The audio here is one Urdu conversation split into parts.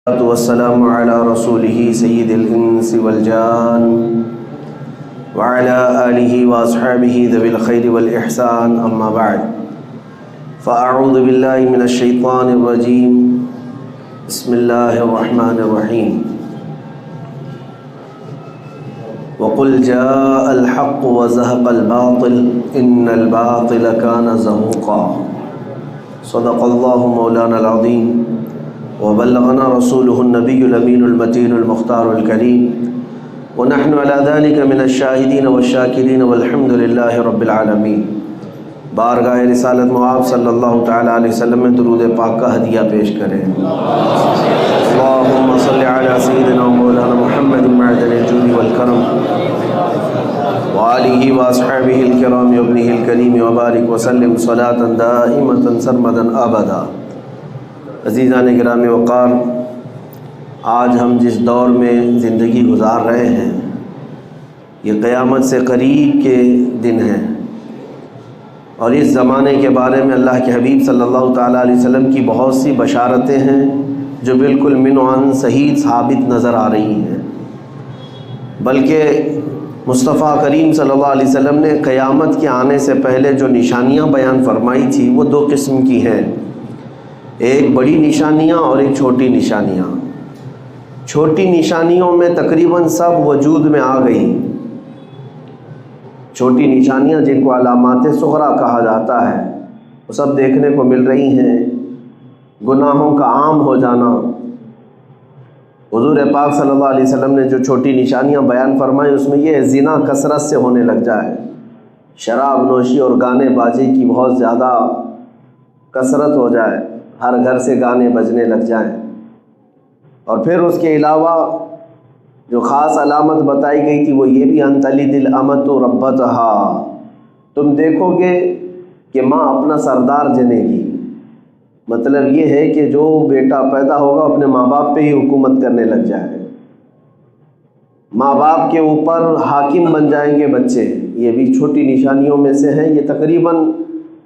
والسلام على رسوله سيد الإنس والجان وعلى آله وأصحابه ذوي الخير والإحسان أما بعد فأعوذ بالله من الشيطان الرجيم بسم الله الرحمن الرحيم وقل جاء الحق وزهق الباطل إن الباطل كان زهوقا صدق الله مولانا العظيم وبلغنا رسوله النبي الأمين المتين المختار الكريم ونحن على ذلك من الشاهدين والشاكرين والحمد لله رب العالمين۔ بارگاہ رسالت مآب صلی اللہ تعالیٰ علیہ وسلم میں درود پاک کا ہدیہ پیش کریں۔ اللہم صلی علی سیدنا مولانا محمد معدن الجود والکرم وآلہ واصحابہ الکرام وابنہ الکریم وبارک وسلم صلاة دائمة سرمدا ابدا۔ عزیزان گرامی وقار، آج ہم جس دور میں زندگی گزار رہے ہیں یہ قیامت سے قریب کے دن ہیں، اور اس زمانے کے بارے میں اللہ کے حبیب صلی اللہ تعالیٰ علیہ وسلم کی بہت سی بشارتیں ہیں جو بالکل من و عن صحیح ثابت نظر آ رہی ہیں۔ بلکہ مصطفیٰ کریم صلی اللہ علیہ وسلم نے قیامت کے آنے سے پہلے جو نشانیاں بیان فرمائی تھی وہ دو قسم کی ہیں، ایک بڑی نشانیاں اور ایک چھوٹی نشانیاں۔ چھوٹی نشانیوں میں تقریباً سب وجود میں آ گئی۔ چھوٹی نشانیاں جن کو علامات صغریٰ کہا جاتا ہے وہ سب دیکھنے کو مل رہی ہیں۔ گناہوں کا عام ہو جانا، حضور پاک صلی اللہ علیہ وسلم نے جو چھوٹی نشانیاں بیان فرمائی اس میں یہ زنا کثرت سے ہونے لگ جائے، شراب نوشی اور گانے بازی کی بہت زیادہ کثرت ہو جائے، ہر گھر سے گانے بجنے لگ جائیں۔ اور پھر اس کے علاوہ جو خاص علامت بتائی گئی تھی وہ یہ بھی ان تلد الامۃ ربتہا، تم دیکھو گے کہ ماں اپنا سردار جنے گی۔ مطلب یہ ہے کہ جو بیٹا پیدا ہوگا اپنے ماں باپ پہ ہی حکومت کرنے لگ جائے، ماں باپ کے اوپر حاکم بن جائیں گے بچے۔ یہ بھی چھوٹی نشانیوں میں سے ہے، یہ تقریباً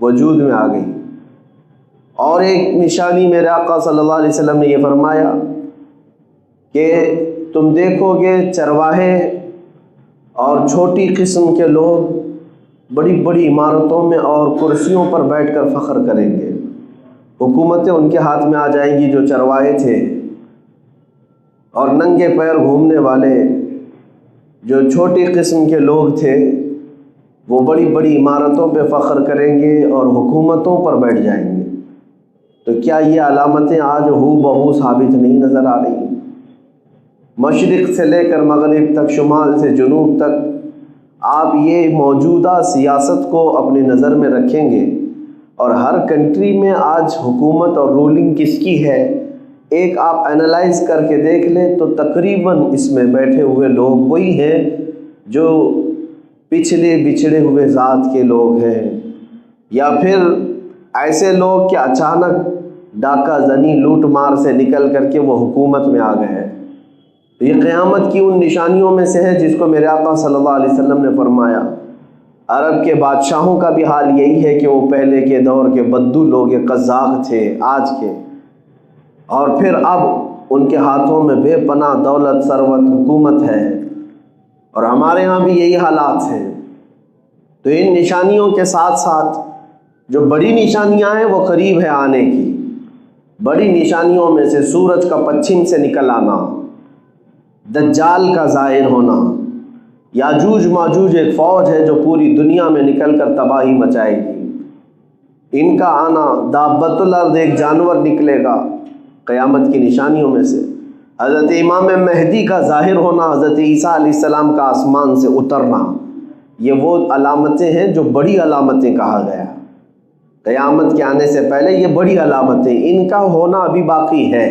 وجود میں آ گئی۔ اور ایک نشانی میرے آقا صلی اللہ علیہ وسلم نے یہ فرمایا کہ تم دیکھو گے چرواہے اور چھوٹی قسم کے لوگ بڑی بڑی عمارتوں میں اور کرسیوں پر بیٹھ کر فخر کریں گے، حکومتیں ان کے ہاتھ میں آ جائیں گی۔ جو چرواہے تھے اور ننگے پیر گھومنے والے جو چھوٹی قسم کے لوگ تھے وہ بڑی بڑی عمارتوں پہ فخر کریں گے اور حکومتوں پر بیٹھ جائیں گے۔ تو کیا یہ علامتیں آج ہو بہو ثابت نہیں نظر آ رہی؟ مشرق سے لے کر مغرب تک، شمال سے جنوب تک، آپ یہ موجودہ سیاست کو اپنی نظر میں رکھیں گے اور ہر کنٹری میں آج حکومت اور رولنگ کس کی ہے ایک آپ انالائز کر کے دیکھ لیں تو تقریباً اس میں بیٹھے ہوئے لوگ وہی ہیں جو پچھلے بچھڑے ہوئے ذات کے لوگ ہیں، یا پھر ایسے لوگ کہ اچانک ڈاکہ زنی لوٹ مار سے نکل کر کے وہ حکومت میں آ گئے ہیں۔ تو یہ قیامت کی ان نشانیوں میں سے ہے جس کو میرے آقا صلی اللہ علیہ وسلم نے فرمایا۔ عرب کے بادشاہوں کا بھی حال یہی ہے کہ وہ پہلے کے دور کے بدو لوگ قزاق تھے آج کے، اور پھر اب ان کے ہاتھوں میں بے پناہ دولت ثروت حکومت ہے، اور ہمارے ہاں بھی یہی حالات ہیں۔ تو ان نشانیوں کے ساتھ ساتھ جو بڑی نشانیاں ہیں وہ قریب ہے آنے کی۔ بڑی نشانیوں میں سے سورج کا پچھم سے نکل آنا، دجال کا ظاہر ہونا، یاجوج ماجوج ایک فوج ہے جو پوری دنیا میں نکل کر تباہی مچائے گی، ان کا آنا، دابۃ الارض ایک جانور نکلے گا قیامت کی نشانیوں میں سے، حضرت امام مہدی کا ظاہر ہونا، حضرت عیسیٰ علیہ السلام کا آسمان سے اترنا، یہ وہ علامتیں ہیں جو بڑی علامتیں کہا گیا۔ قیامت کے آنے سے پہلے یہ بڑی علامتیں، ان کا ہونا ابھی باقی ہے۔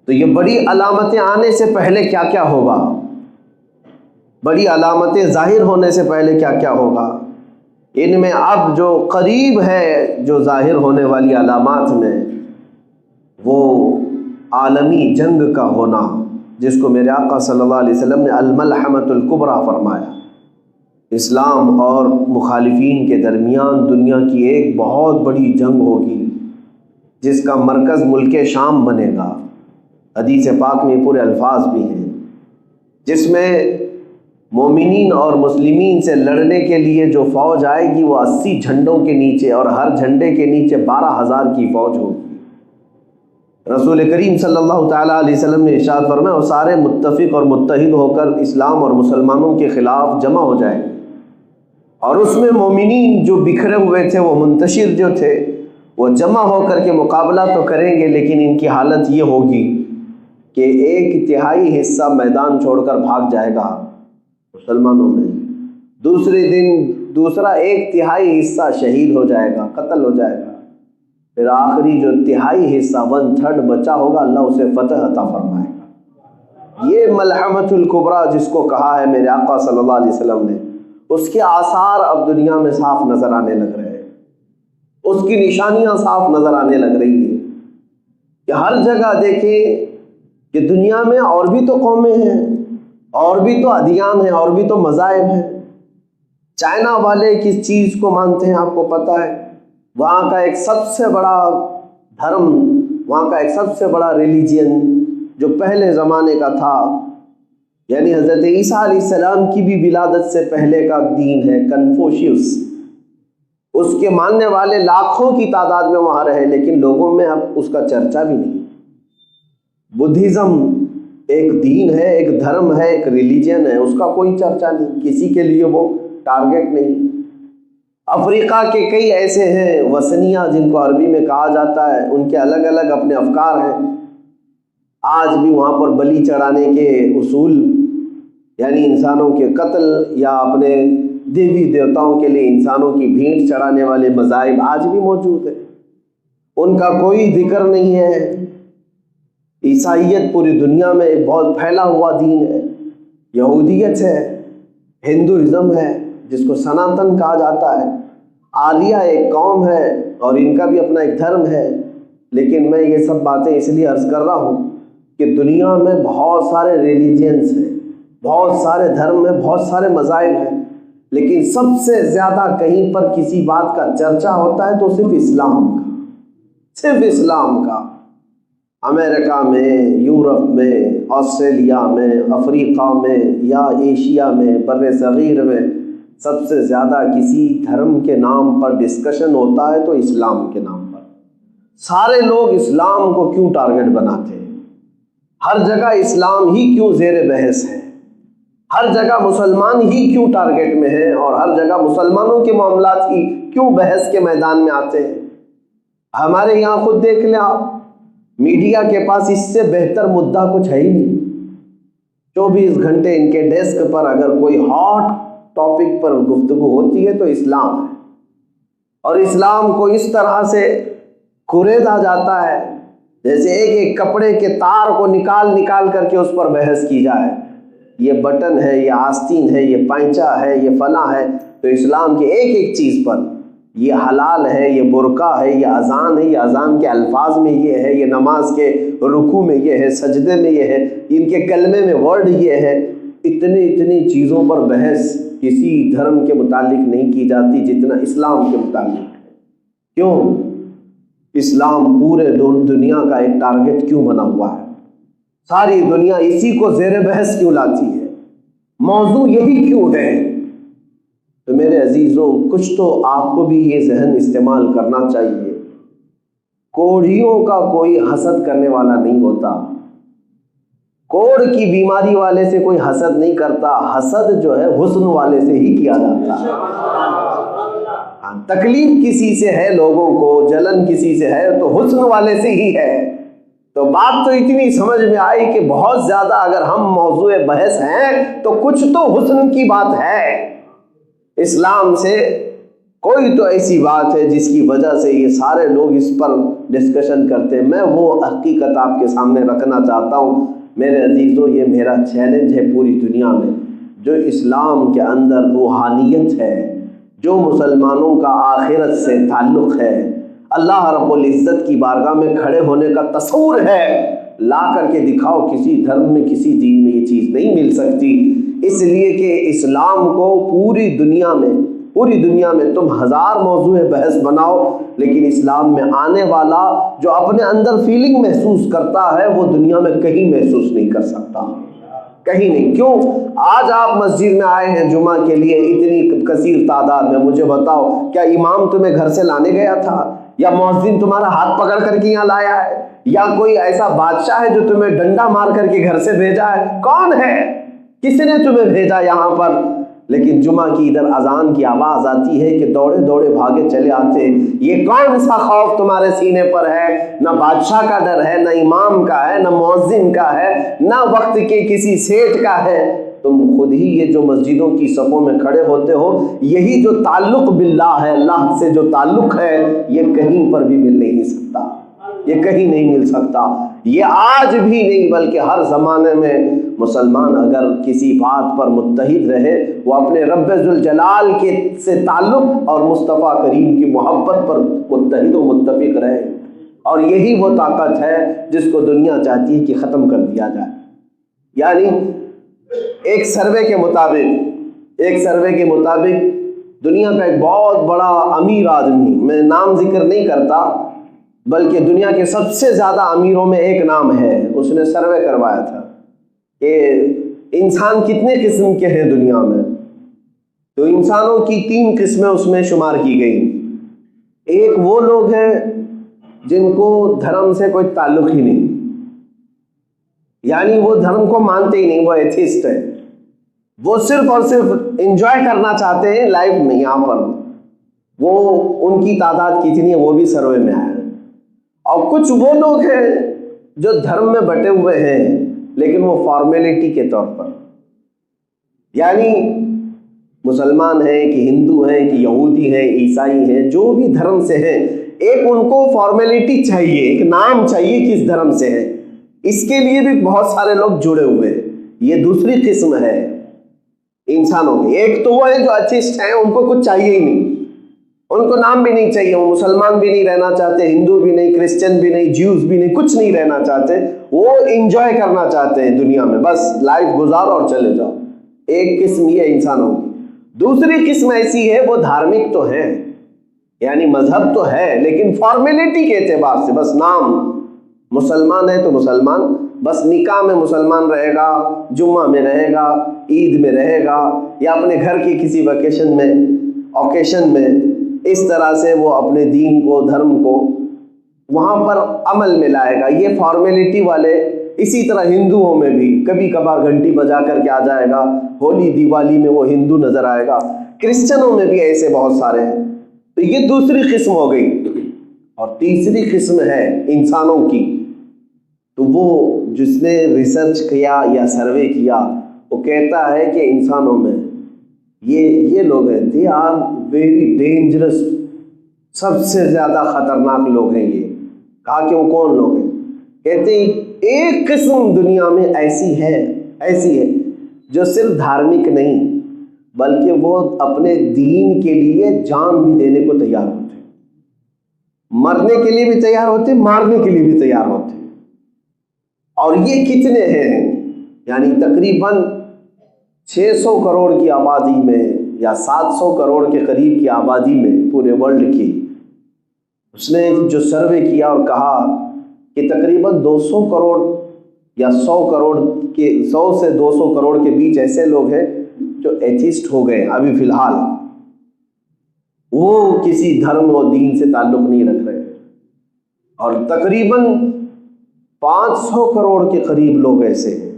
تو یہ بڑی علامتیں آنے سے پہلے کیا کیا ہوگا، بڑی علامتیں ظاہر ہونے سے پہلے کیا کیا ہوگا، ان میں اب جو قریب ہے جو ظاہر ہونے والی علامات میں وہ عالمی جنگ کا ہونا، جس کو میرے آقا صلی اللہ علیہ وسلم نے الملحمۃ الکبریٰ فرمایا۔ اسلام اور مخالفین کے درمیان دنیا کی ایک بہت بڑی جنگ ہوگی جس کا مرکز ملک شام بنے گا، حدیث پاک میں پورے الفاظ بھی ہیں، جس میں مومنین اور مسلمین سے لڑنے کے لیے جو فوج آئے گی وہ 80 جھنڈوں کے نیچے، اور ہر جھنڈے کے نیچے 12,000 کی فوج ہوگی۔ رسول کریم صلی اللہ تعالیٰ علیہ وسلم نے ارشاد فرمایا وہ سارے متفق اور متحد ہو کر اسلام اور مسلمانوں کے خلاف جمع ہو جائیں، اور اس میں مومنین جو بکھرے ہوئے تھے، وہ منتشر جو تھے، وہ جمع ہو کر کے مقابلہ تو کریں گے، لیکن ان کی حالت یہ ہوگی کہ 1/3 حصہ میدان چھوڑ کر بھاگ جائے گا مسلمانوں میں، دوسرے دن دوسرا 1/3 حصہ شہید ہو جائے گا، قتل ہو جائے گا، پھر آخری جو 1/3 حصہ 1/3 بچا ہوگا، اللہ اسے فتح عطا فرمائے گا۔ یہ ملحمۃ الکبریٰ جس کو کہا ہے میرے آقا صلی اللہ علیہ وسلم نے، اس کے آثار اب دنیا میں صاف نظر آنے لگ رہے ہیں، اس کی نشانیاں صاف نظر آنے لگ رہی ہیں کہ ہر جگہ دیکھیں کہ دنیا میں اور بھی تو قومیں ہیں، اور بھی تو ادیان ہیں، اور بھی تو مذاہب ہیں۔ چائنا والے کس چیز کو مانتے ہیں آپ کو پتہ ہے؟ وہاں کا ایک سب سے بڑا دھرم، وہاں کا ایک سب سے بڑا ریلیجین جو پہلے زمانے کا تھا، یعنی حضرت عیسیٰ علیہ السلام کی بھی ولادت سے پہلے کا دین ہے کنفوشیوس، اس کے ماننے والے لاکھوں کی تعداد میں وہاں رہے، لیکن لوگوں میں اب اس کا چرچا بھی نہیں۔ بدھزم ایک دین ہے، ایک دھرم ہے، ایک ریلیجن ہے، اس کا کوئی چرچا نہیں، کسی کے لیے وہ ٹارگٹ نہیں۔ افریقہ کے کئی ایسے ہیں وثنیہ جن کو عربی میں کہا جاتا ہے، ان کے الگ الگ اپنے افکار ہیں، آج بھی وہاں پر بلی چڑھانے کے اصول، یعنی انسانوں کے قتل یا اپنے دیوی دیوتاؤں کے لیے انسانوں کی بھینٹ چڑھانے والے مذاہب آج بھی موجود ہیں، ان کا کوئی ذکر نہیں ہے۔ عیسائیت پوری دنیا میں ایک بہت پھیلا ہوا دین ہے، یہودیت ہے، ہندوازم ہے جس کو سناتن کہا جاتا ہے، آریہ ایک قوم ہے اور ان کا بھی اپنا ایک دھرم ہے۔ لیکن میں یہ سب باتیں اس لیے عرض کر رہا ہوں کہ دنیا میں بہت سارے ریلیجنز ہیں، بہت سارے دھرم ہیں، بہت سارے مذاہب ہیں، لیکن سب سے زیادہ کہیں پر کسی بات کا چرچا ہوتا ہے تو صرف اسلام کا، صرف اسلام کا۔ امریکہ میں، یورپ میں، آسٹریلیا میں، افریقہ میں یا ایشیا میں، بر صغیر میں سب سے زیادہ کسی دھرم کے نام پر ڈسکشن ہوتا ہے تو اسلام کے نام پر۔ سارے لوگ اسلام کو کیوں ٹارگٹ بناتے ہیں؟ ہر جگہ اسلام ہی کیوں زیر بحث ہے؟ ہر جگہ مسلمان ہی کیوں ٹارگٹ میں ہیں؟ اور ہر جگہ مسلمانوں کے معاملات ہی کیوں بحث کے میدان میں آتے ہیں؟ ہمارے یہاں خود دیکھ لیں آپ، میڈیا کے پاس اس سے بہتر مدعا کچھ ہے ہی نہیں۔ 24 گھنٹے ان کے ڈیسک پر اگر کوئی ہاٹ ٹاپک پر گفتگو ہوتی ہے تو اسلام ہے، اور اسلام کو اس طرح سے کریدا جاتا ہے جیسے ایک ایک کپڑے کے تار کو نکال کر کے اس پر بحث کی جائے، یہ بٹن ہے، یہ آستین ہے، یہ پائنچا ہے، یہ فلاں ہے، تو اسلام کے ایک ایک چیز پر یہ حلال ہے، یہ برقع ہے، یہ اذان ہے، یہ اذان کے الفاظ میں یہ ہے، یہ نماز کے رکوع میں یہ ہے، سجدے میں یہ ہے، ان کے کلمے میں ورڈ یہ ہے۔ اتنی چیزوں پر بحث کسی دھرم کے متعلق نہیں کی جاتی جتنا اسلام کے متعلق ہے۔ کیوں؟ اسلام پورے دنیا کا ایک ٹارگٹ کیوں بنا ہوا ہے؟ ساری دنیا اسی کو زیر بحث کیوں لاتی ہے؟ موضوع یہی کیوں ہے؟ تو میرے عزیزوں، کچھ تو آپ کو بھی یہ ذہن استعمال کرنا چاہیے، کوڑھیوں کا کوئی حسد کرنے والا نہیں ہوتا، کوڑ کی بیماری والے سے کوئی حسد نہیں کرتا، حسد جو ہے حسن والے سے ہی کیا جاتا ہے۔ تکلیف کسی سے ہے، لوگوں کو جلن کسی سے ہے تو حسن والے سے ہی ہے۔ تو بات تو اتنی سمجھ میں آئی کہ بہت زیادہ اگر ہم موضوع بحث ہیں تو کچھ تو حسن کی بات ہے۔ اسلام سے کوئی تو ایسی بات ہے جس کی وجہ سے یہ سارے لوگ اس پر ڈسکشن کرتے ہیں۔ میں وہ حقیقت آپ کے سامنے رکھنا چاہتا ہوں میرے عزیزوں، یہ میرا چیلنج ہے پوری دنیا میں، جو اسلام کے اندر روحانیت ہے، جو مسلمانوں کا آخرت سے تعلق ہے، اللہ رب العزت کی بارگاہ میں کھڑے ہونے کا تصور ہے، لا کر کے دکھاؤ۔ کسی دھرم میں، کسی دین میں یہ چیز نہیں مل سکتی، اس لیے کہ اسلام کو پوری دنیا میں پوری دنیا میں تم 1000 موضوع بحث بناؤ، لیکن اسلام میں آنے والا جو اپنے اندر فیلنگ محسوس کرتا ہے وہ دنیا میں کہیں محسوس نہیں کر سکتا، کہیں نہیں۔ کیوں؟ آج آپ مسجد میں آئے ہیں جمعہ کے لیے اتنی کثیر تعداد میں، مجھے بتاؤ کیا امام تمہیں گھر سے لانے گیا تھا، یا مؤذن تمہارا ہاتھ پکڑ کر کے یہاں لایا ہے، یا کوئی ایسا بادشاہ ہے جو تمہیں ڈنڈا مار کر کے گھر سے بھیجا ہے؟ کون ہے؟ کس نے تمہیں بھیجا یہاں پر؟ لیکن جمعہ کی ادھر اذان کی آواز آتی ہے کہ دوڑے دوڑے بھاگے چلے آتے۔ یہ کون سا خوف تمہارے سینے پر ہے؟ نہ بادشاہ کا ڈر ہے، نہ امام کا ہے، نہ مؤذن کا ہے، نہ وقت کے کسی سیٹ کا ہے۔ تم خود ہی یہ جو مسجدوں کی صفوں میں کھڑے ہوتے ہو، یہی جو تعلق باللہ ہے، اللہ سے جو تعلق ہے، یہ کہیں پر بھی مل نہیں سکتا، یہ کہیں نہیں مل سکتا۔ یہ آج بھی نہیں بلکہ ہر زمانے میں مسلمان اگر کسی بات پر متحد رہے، وہ اپنے رب ذوالجلال کے سے تعلق اور مصطفیٰ کریم کی محبت پر متحد و متفق رہے، اور یہی وہ طاقت ہے جس کو دنیا چاہتی ہے کہ ختم کر دیا جائے۔ یعنی ایک سروے کے مطابق دنیا کا ایک بہت بڑا امیر آدمی، میں نام ذکر نہیں کرتا بلکہ دنیا کے سب سے زیادہ امیروں میں ایک نام ہے، اس نے سروے کروایا تھا کہ انسان کتنے قسم کے ہیں دنیا میں، تو انسانوں کی 3 قسمیں اس میں شمار کی گئی۔ ایک وہ لوگ ہیں جن کو دھرم سے کوئی تعلق ہی نہیں، یعنی وہ دھرم کو مانتے ہی نہیں، وہ ایتھیسٹ ہے، وہ صرف اور صرف انجوائے کرنا چاہتے ہیں لائف میں یہاں پر۔ وہ ان کی تعداد کتنی ہے وہ بھی سروے میں آیا ہے۔ اور کچھ وہ لوگ ہیں جو دھرم میں بٹے ہوئے ہیں لیکن وہ فارمیلٹی کے طور پر، یعنی مسلمان ہیں کہ ہندو ہیں کہ یہودی ہیں عیسائی ہیں، جو بھی دھرم سے ہیں، ایک ان کو فارمیلٹی چاہیے، ایک نام چاہیے کس دھرم سے ہے، اس کے لیے بھی بہت سارے لوگ جڑے ہوئے ہیں۔ یہ دوسری قسم ہے انسانوں کی۔ ایک تو وہ ہیں جو ایتھیسٹ ہیں، ان کو کچھ چاہیے ہی نہیں، ان کو نام بھی نہیں چاہیے، وہ مسلمان بھی نہیں رہنا چاہتے، ہندو بھی نہیں، کرسچن بھی نہیں، جیوز بھی نہیں، کچھ نہیں رہنا چاہتے، وہ انجوائے کرنا چاہتے ہیں دنیا میں، بس لائف گزارو اور چلے جاؤ۔ ایک قسم یہ انسانوں کی۔ دوسری قسم ایسی ہے وہ دھارمک تو ہے، یعنی مذہب تو ہے لیکن فارمیلٹی کے اعتبار سے بس نام، مسلمان ہے تو مسلمان، بس نکاح میں مسلمان رہے گا، جمعہ میں رہے گا، عید میں رہے گا، یا اپنے گھر کی کسی ویکیشن میں، اوکیشن میں، اس طرح سے وہ اپنے دین کو، دھرم کو وہاں پر عمل میں لائے گا۔ یہ فارمیلٹی والے، اسی طرح ہندوؤں میں بھی کبھی کبھار گھنٹی بجا کر کے آ جائے گا، ہولی دیوالی میں وہ ہندو نظر آئے گا، کرسچنوں میں بھی ایسے بہت سارے ہیں۔ تو یہ دوسری قسم ہو گئی۔ اور تیسری قسم ہے انسانوں کی، تو وہ جس نے ریسرچ کیا یا سروے کیا، وہ کہتا ہے کہ انسانوں میں یہ لوگ ہیں، دے آر ویری ڈینجرس، سب سے زیادہ خطرناک لوگ ہیں یہ۔ کہا کہ وہ کون لوگ ہیں؟ کہتے ہیں ایک قسم دنیا میں ایسی ہے جو صرف دھارمک نہیں بلکہ وہ اپنے دین کے لیے جان بھی دینے کو تیار ہوتے ہیں، مرنے کے لیے بھی تیار ہوتے ہیں، مارنے کے لیے بھی تیار ہوتے ہیں۔ اور یہ کتنے ہیں؟ یعنی تقریباً 600 کروڑ کی آبادی میں یا 700 کروڑ کے قریب کی آبادی میں پورے ورلڈ کی، اس نے جو سروے کیا اور کہا کہ تقریباً 200 کروڑ یا 100 کروڑ کے 100 سے 200 کروڑ کے بیچ ایسے لوگ ہیں جو ایتھیسٹ ہو گئے ابھی فی الحال، وہ کسی دھرم اور دین سے تعلق نہیں رکھ رہے، اور تقریباً 500 کروڑ کے قریب لوگ ایسے ہیں،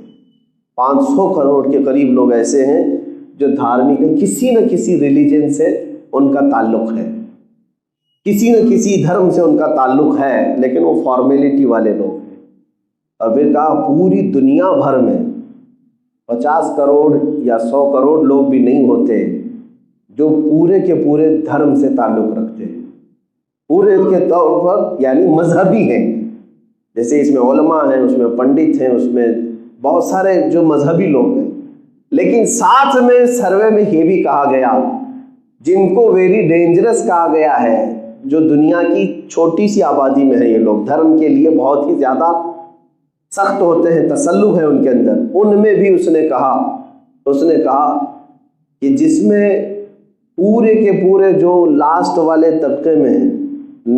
500 کروڑ کے قریب لوگ ایسے ہیں جو دھارمک ہیں، کسی نہ کسی ریلیجن سے ان کا تعلق ہے، کسی نہ کسی دھرم سے ان کا تعلق ہے، لیکن وہ فارمیلٹی والے لوگ ہیں۔ اور پھر کہا پوری دنیا بھر میں 50 کروڑ یا 100 کروڑ لوگ بھی نہیں ہوتے جو پورے کے پورے دھرم سے تعلق رکھتے ہیں، پورے کے طور پر یعنی مذہبی ہیں، جیسے اس میں علماء ہیں، اس میں پنڈت ہیں، اس میں بہت سارے جو مذہبی لوگ ہیں۔ لیکن ساتھ میں سروے میں یہ بھی کہا گیا جن کو ویری ڈینجرس کہا گیا ہے، جو دنیا کی چھوٹی سی آبادی میں ہے، یہ لوگ دھرم کے لیے بہت ہی زیادہ سخت ہوتے ہیں، تسلط ہے ان کے اندر، ان میں بھی اس نے کہا کہ جس میں پورے کے پورے جو لاسٹ والے طبقے میں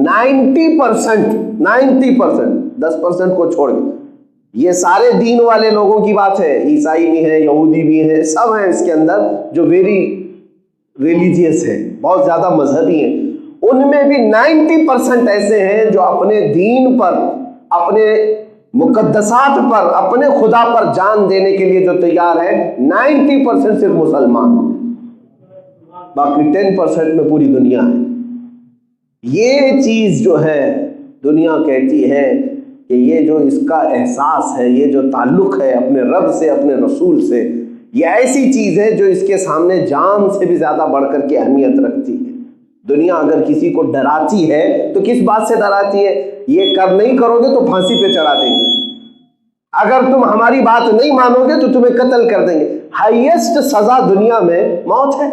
90%، 10% کو چھوڑ کے، یہ سارے دین والے لوگوں کی بات ہے، عیسائی بھی ہیں، یہودی بھی ہیں، سب ہیں اس کے اندر جو ویری ریلیجیس ہیں، بہت زیادہ مذہبی ہیں، ان میں بھی 90% ایسے ہیں جو اپنے دین پر، اپنے مقدسات پر، اپنے خدا پر جان دینے کے لیے جو تیار ہے، 90% صرف مسلمان، باقی 10% میں پوری دنیا ہے۔ یہ چیز جو ہے دنیا کہتی ہے کہ یہ جو اس کا احساس ہے، یہ جو تعلق ہے اپنے رب سے، اپنے رسول سے، یہ ایسی چیز ہے جو اس کے سامنے جان سے بھی زیادہ بڑھ کر کے اہمیت رکھتی ہے۔ دنیا اگر کسی کو ڈراتی ہے تو کس بات سے ڈراتی ہے؟ یہ نہیں کرو گے تو پھانسی پہ چڑھا دیں گے، اگر تم ہماری بات نہیں مانو گے تو تمہیں قتل کر دیں گے۔ ہائیسٹ سزا دنیا میں موت ہے،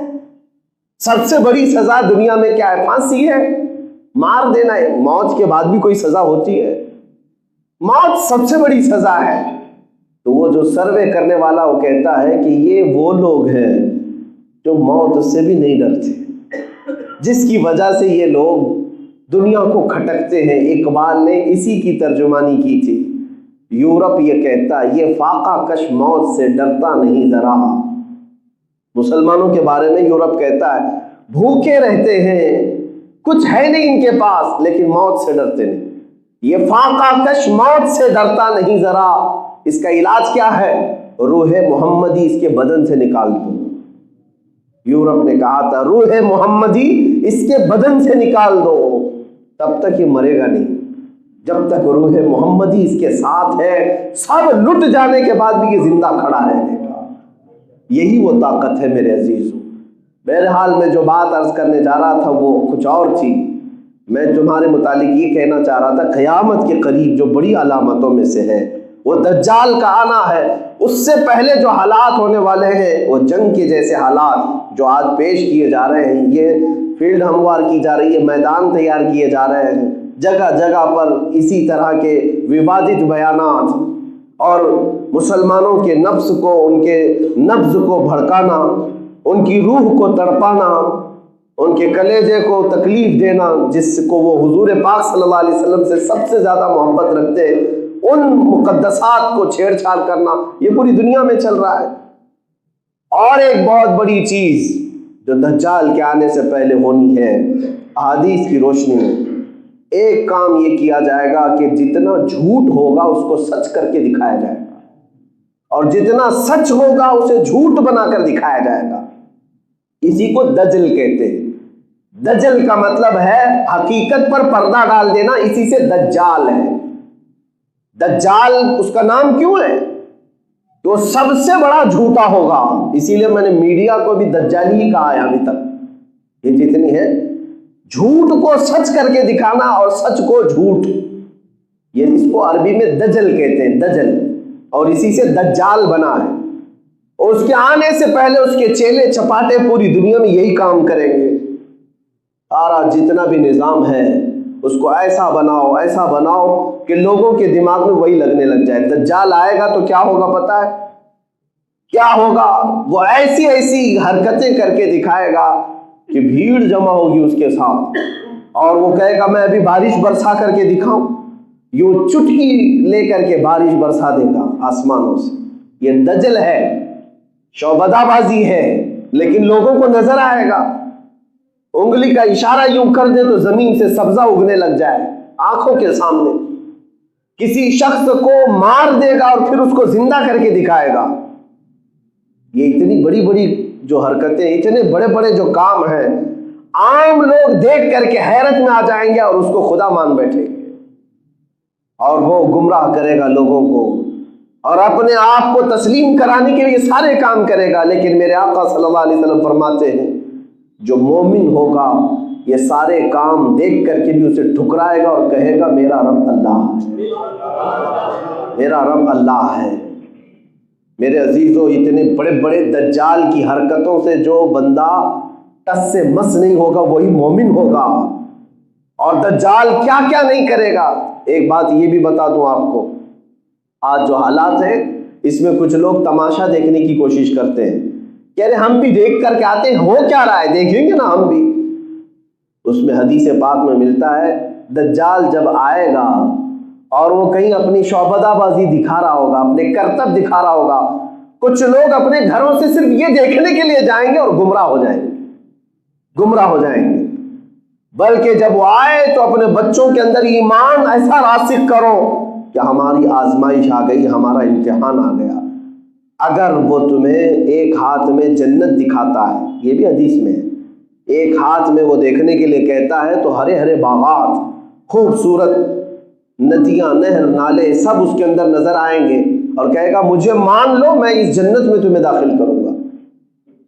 سب سے بڑی سزا دنیا میں کیا ہے؟ پھانسی ہے، مار دینا ہے۔ موت کے بعد بھی کوئی سزا ہوتی ہے؟ موت سب سے بڑی سزا ہے۔ تو وہ جو سروے کرنے والا وہ کہتا ہے کہ یہ وہ لوگ ہیں جو موت سے بھی نہیں ڈرتے، جس کی وجہ سے یہ لوگ دنیا کو کھٹکتے ہیں۔ اقبال نے اسی کی ترجمانی کی تھی۔ یورپ یہ کہتا ہے یہ فاقہ کش موت سے ڈرتا نہیں ذرا۔ مسلمانوں کے بارے میں یورپ کہتا ہے بھوکے رہتے ہیں، کچھ ہے نہیں ان کے پاس، لیکن موت سے ڈرتے نہیں۔ یہ فاقہ کش موت سے ڈرتا نہیں ذرا، اس کا علاج کیا ہے؟ روح محمدی اس کے بدن سے نکال دو۔ یورپ نے کہا تھا روح محمدی اس کے بدن سے نکال دو، تب تک یہ مرے گا نہیں۔ جب تک روح محمدی اس کے ساتھ ہے، سب لٹ جانے کے بعد بھی یہ زندہ کھڑا رہے گا۔ یہی وہ طاقت ہے میرے عزیزوں۔ بہرحال میں جو بات عرض کرنے جا رہا تھا وہ کچھ اور تھی۔ میں تمہارے متعلق یہ کہنا چاہ رہا تھا، قیامت کے قریب جو بڑی علامتوں میں سے ہے وہ دجال کا آنا ہے۔ اس سے پہلے جو حالات ہونے والے ہیں وہ جنگ کے جیسے حالات جو آج پیش کیے جا رہے ہیں، یہ فیلڈ ہموار کی جا رہی ہے، میدان تیار کیے جا رہے ہیں، جگہ جگہ پر اسی طرح کے ووادت بیانات اور مسلمانوں کے نفس کو، ان کے نبض کو بھڑکانا، ان کی روح کو تڑپانا، ان کے کلیجے کو تکلیف دینا، جس کو وہ حضور پاک صلی اللہ علیہ وسلم سے سب سے زیادہ محبت رکھتے ہیں، ان مقدسات کو چھیڑ چھاڑ کرنا، یہ پوری دنیا میں چل رہا ہے۔ اور ایک بہت بڑی چیز جو دجال کے آنے سے پہلے ہونی ہے، احادیث کی روشنی میں ایک کام یہ کیا جائے گا کہ جتنا جھوٹ ہوگا اس کو سچ کر کے دکھایا جائے گا، اور جتنا سچ ہوگا اسے جھوٹ بنا کر دکھایا جائے گا۔ اسی کو دجل کہتے ہیں۔ دجل کا مطلب ہے حقیقت پر پردہ ڈال دینا، اسی سے دجال ہے۔ دجال اس کا نام کیوں ہے؟ تو سب سے بڑا جھوٹا ہوگا، اسی لیے میں نے میڈیا کو بھی دجالی ہی کہا ہے ابھی تک۔ یہ جتنی ہے جھوٹ کو سچ کر کے دکھانا اور سچ کو جھوٹ، یہ اس کو عربی میں دجل کہتے ہیں، دجل، اور اسی سے دجال بنا ہے۔ اور اس کے آنے سے پہلے اس کے چیلے چپاٹے پوری دنیا میں یہی کام کریں گے۔ سارا جتنا بھی نظام ہے اس کو ایسا بناؤ کہ لوگوں کے دماغ میں وہی لگنے لگ جائے۔ دجال آئے گا تو کیا ہوگا پتہ ہے؟ کیا ہوگا؟ وہ ایسی حرکتیں کر کے دکھائے گا کہ بھیڑ جمع ہوگی اس کے ساتھ، اور وہ کہے گا میں ابھی بارش برسا کر کے دکھاؤں، یوں چٹکی لے کر کے بارش برسا دے گا آسمانوں سے۔ یہ دجل ہے، شعبدہ بازی ہے، لیکن لوگوں کو نظر آئے گا۔ انگلی کا اشارہ یوں کر دے تو زمین سے سبزہ اگنے لگ جائے آنکھوں کے سامنے۔ کسی شخص کو مار دے گا اور پھر اس کو زندہ کر کے دکھائے گا۔ یہ اتنی بڑی بڑی جو حرکتیں، اتنے بڑے بڑے جو کام ہیں، عام لوگ دیکھ کر کے حیرت میں آ جائیں گے اور اس کو خدا مان بیٹھیں گے، اور وہ گمراہ کرے گا لوگوں کو اور اپنے آپ کو تسلیم کرانے کے لیے سارے کام کرے گا۔ لیکن میرے آقا صلی اللہ علیہ وسلم فرماتے ہیں جو مومن ہوگا یہ سارے کام دیکھ کر کے بھی اسے ٹھکرائے گا اور کہے گا میرا رب اللہ ہے، میرا رب اللہ ہے۔ میرے عزیزو، اتنے بڑے بڑے دجال کی حرکتوں سے جو بندہ ٹس سے مس نہیں ہوگا وہی مومن ہوگا۔ اور دجال کیا کیا نہیں کرے گا۔ ایک بات یہ بھی بتا دوں آپ کو، آج جو حالات ہیں اس میں کچھ لوگ تماشا دیکھنے کی کوشش کرتے ہیں کہہ رہے ہم بھی دیکھ کر کے آتے ہیں، ہو کیا رہا ہے دیکھیں گے نا ہم بھی۔ اس میں حدیث پاک میں ملتا ہے دجال جب آئے گا اور وہ کہیں اپنی شعبدہ بازی دکھا رہا ہوگا، اپنے کرتب دکھا رہا ہوگا، کچھ لوگ اپنے گھروں سے صرف یہ دیکھنے کے لیے جائیں گے اور گمراہ ہو جائیں گے، گمراہ ہو جائیں گے۔ بلکہ جب وہ آئے تو اپنے بچوں کے اندر ایمان ایسا راسخ کرو کہ ہماری آزمائش آ گئی، ہمارا امتحان آ گیا۔ اگر وہ تمہیں ایک ہاتھ میں جنت دکھاتا ہے، یہ بھی حدیث میں ہے، ایک ہاتھ میں وہ دیکھنے کے لیے کہتا ہے تو ہرے ہرے باغات، خوبصورت ندیاں، نہر، نالے سب اس کے اندر نظر آئیں گے، اور کہے گا مجھے مان لو میں اس جنت میں تمہیں داخل کروں گا۔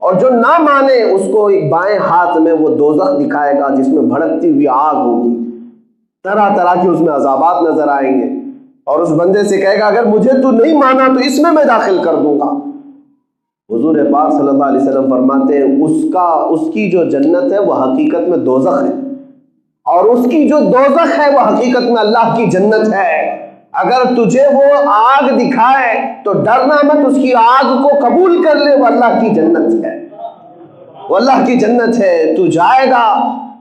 اور جو نہ مانے اس کو ایک بائیں ہاتھ میں وہ دوزخ دکھائے گا جس میں بھڑکتی ہوئی آگ ہوگی، طرح طرح کے اس میں عذابات نظر آئیں گے، اور اس بندے سے کہے گا اگر مجھے تو نہیں مانا تو اس میں داخل کر دوں گا۔ حضور پاک صلی اللہ علیہ وسلم فرماتے ہیں اس کی جو جنت ہے وہ حقیقت میں دوزخ ہے، اور اس کی جو دوزخ ہے وہ حقیقت میں اللہ کی جنت ہے۔ اگر تجھے وہ آگ دکھائے تو ڈرنا مت، اس کی آگ کو قبول کر لے، وہ اللہ کی جنت ہے، وہ اللہ کی جنت ہے۔ تو جائے گا،